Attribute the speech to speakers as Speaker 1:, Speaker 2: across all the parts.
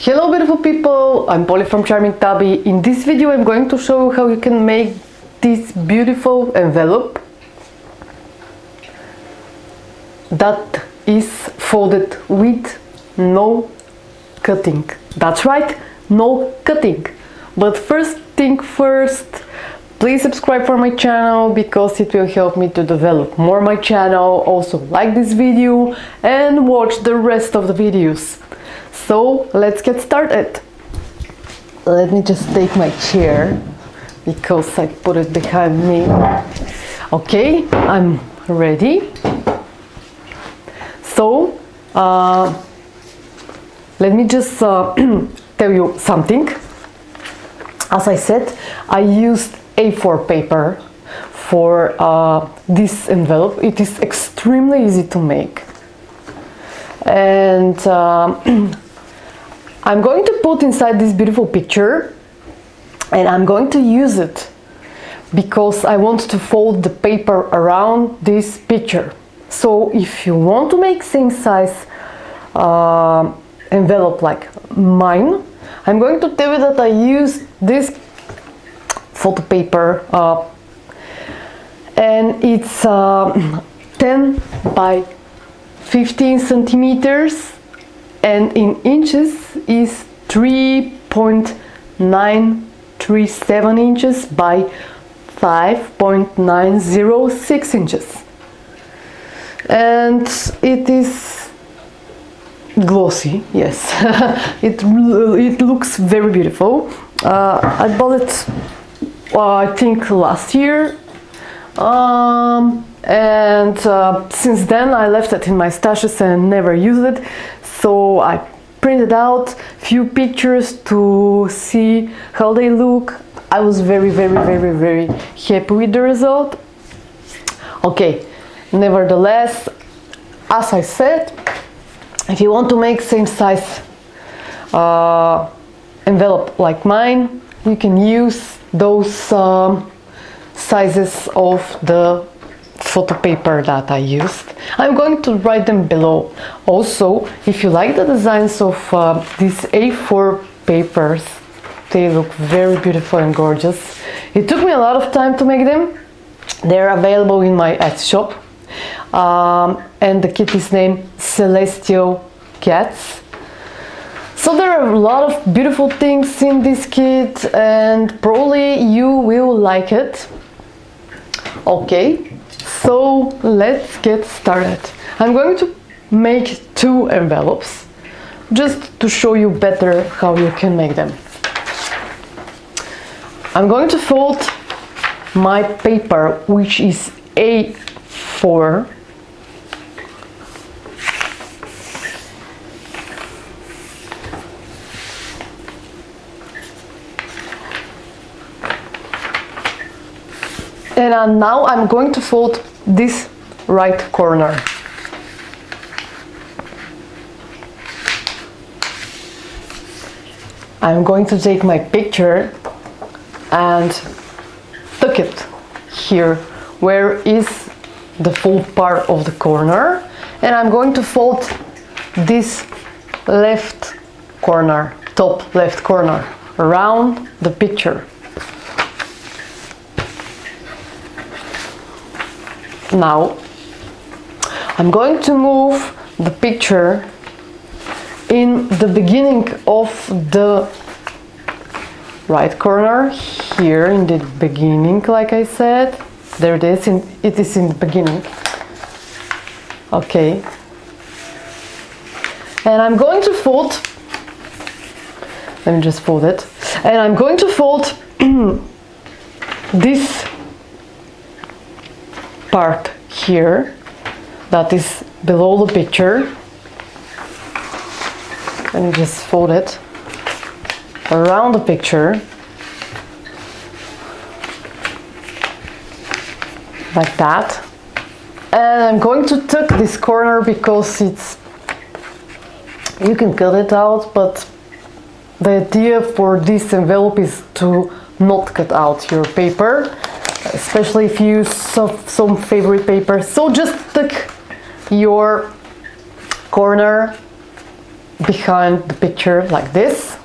Speaker 1: Hello beautiful people, I'm Polly from Charming Tabby. In this video I'm going to show you how you can make this beautiful envelope that is folded with no cutting. That's right, no cutting. But first thing first, please subscribe for my channel because it will help me to develop more my channel. Also like this video and watch the rest of the videos. So let's get started. Let me just take my chair because I put it behind me. Okay, I'm ready. So let me just tell you something. As I said, I used A4 paper for this envelope. It is extremely easy to make, and I'm going to put inside this beautiful picture, and I'm going to use it because I want to fold the paper around this picture. So if you want to make same size envelope like mine, I'm going to tell you that I use this photo paper and it's 10 by 15 centimeters and in inches is 3.937 inches by 5.906 inches, and it is glossy. Yes. it looks very beautiful. I bought it I think last year, and since then I left it in my stashes and never used it. So I printed out few pictures to see how they look. I was very happy with the result. Okay, nevertheless, as I said, if you want to make same size envelope like mine, you can use those sizes of the photo paper that I used. I'm going to write them below. Also, if you like the designs of these A4 papers, they look very beautiful and gorgeous. It took me a lot of time to make them. They're available in my Etsy shop, and the kit is named Celestial Cats. So there are a lot of beautiful things in this kit and probably you will like it. Okay, so let's get started. I'm going to make two envelopes just to show you better how you can make them. I'm going to fold my paper, which is A4, and now I'm going to fold this right corner. I'm going to take my picture and tuck it here where is the full part of the corner, and I'm going to fold this left corner, top left corner, around the picture. Now I'm going to move the picture in the beginning of the right corner, here in the beginning, like I said. There it is, it is in the beginning. Okay. And I'm going to fold, let me just fold it, and I'm going to fold this part here that is below the picture, and just fold it around the picture like that. And I'm going to tuck this corner because it's, you can cut it out, but the idea for this envelope is to not cut out your paper, especially if you use some favorite paper. So just tuck your corner behind the picture like this,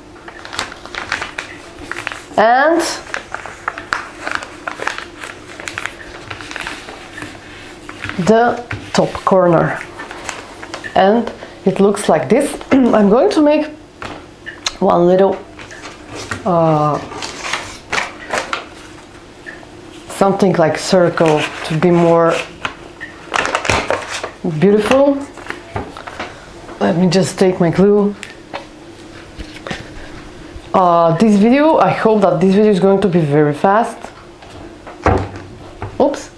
Speaker 1: and the top corner, and it looks like this. I'm going to make one little something like circle to be more beautiful. Let me just take my glue. This video, I hope that this video is going to be very fast. Oops.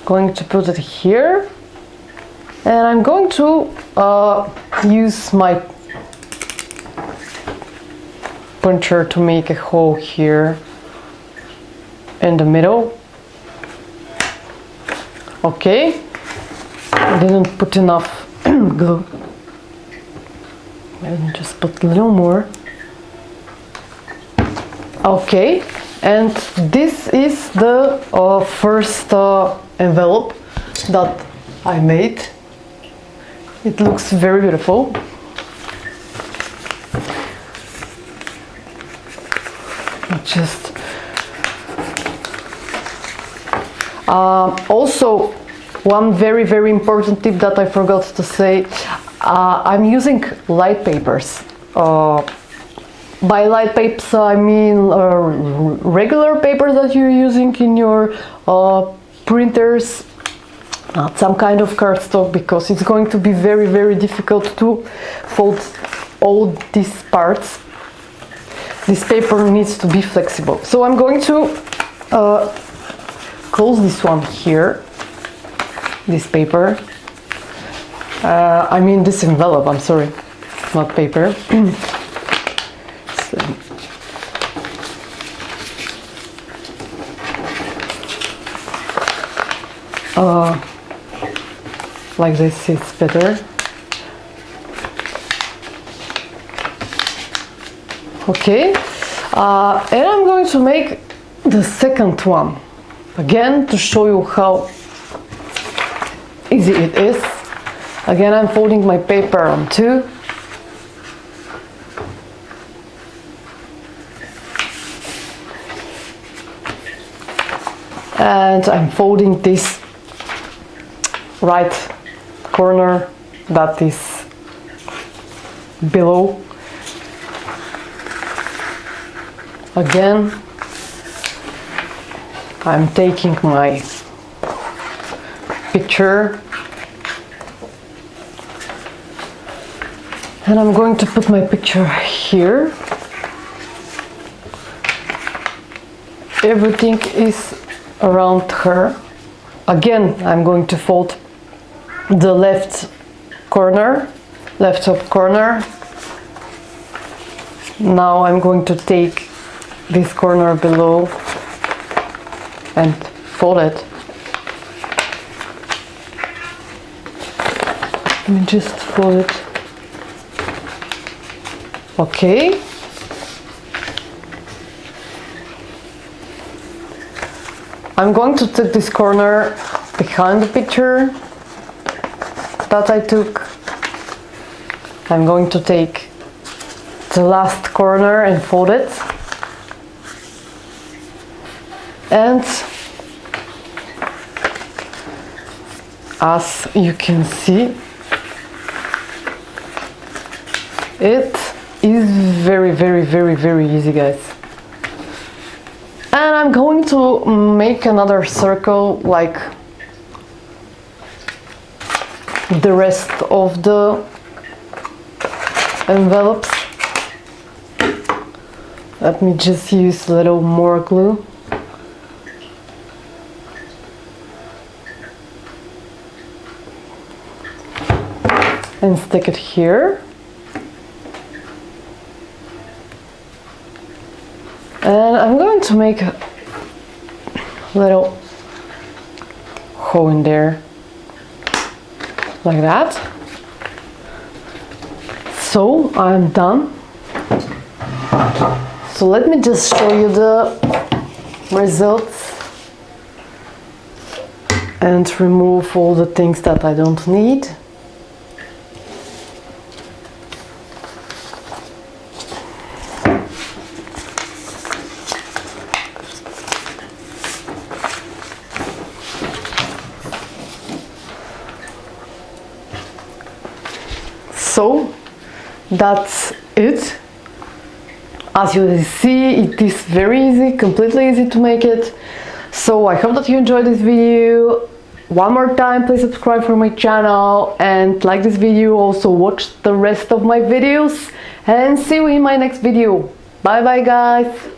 Speaker 1: Going to put it here, and I'm going to use my puncher to make a hole here in the middle. Okay, I didn't put enough glue. Let me just put a little more. Okay, and this is the first envelope that I made. It looks very beautiful. Just also, one very important tip that I forgot to say, I'm using light papers. By light papers I mean regular paper that you're using in your printers, not some kind of cardstock, because it's going to be very difficult to fold all these parts. This paper needs to be flexible. So I'm going to close this one here, this paper. I mean this envelope, I'm sorry, not paper. Like this, it's better. Okay, and I'm going to make the second one again to show you how easy it is. Again, I'm folding my paper on two, and I'm folding this right corner that is below. Again, I'm taking my picture and I'm going to put my picture here. Everything is around her. Again, I'm going to fold the left top corner. Now I'm going to take this corner below and fold it. Let me just fold it. Okay. I'm going to take this corner behind the picture that I took. I'm going to take the last corner and fold it. And as you can see, it is very easy, guys. And I'm going to make another circle like the rest of the envelopes. Let me just use a little more glue. And stick it here. And I'm going to make a little hole in there, like that. So I'm done. So let me just show you the results and remove all the things that I don't need. that's it. As you see, it is very easy, completely easy to make it. So I hope that you enjoyed this video. One more time, please subscribe for my channel and like this video. Also watch the rest of my videos and see you in my next video. Bye bye guys.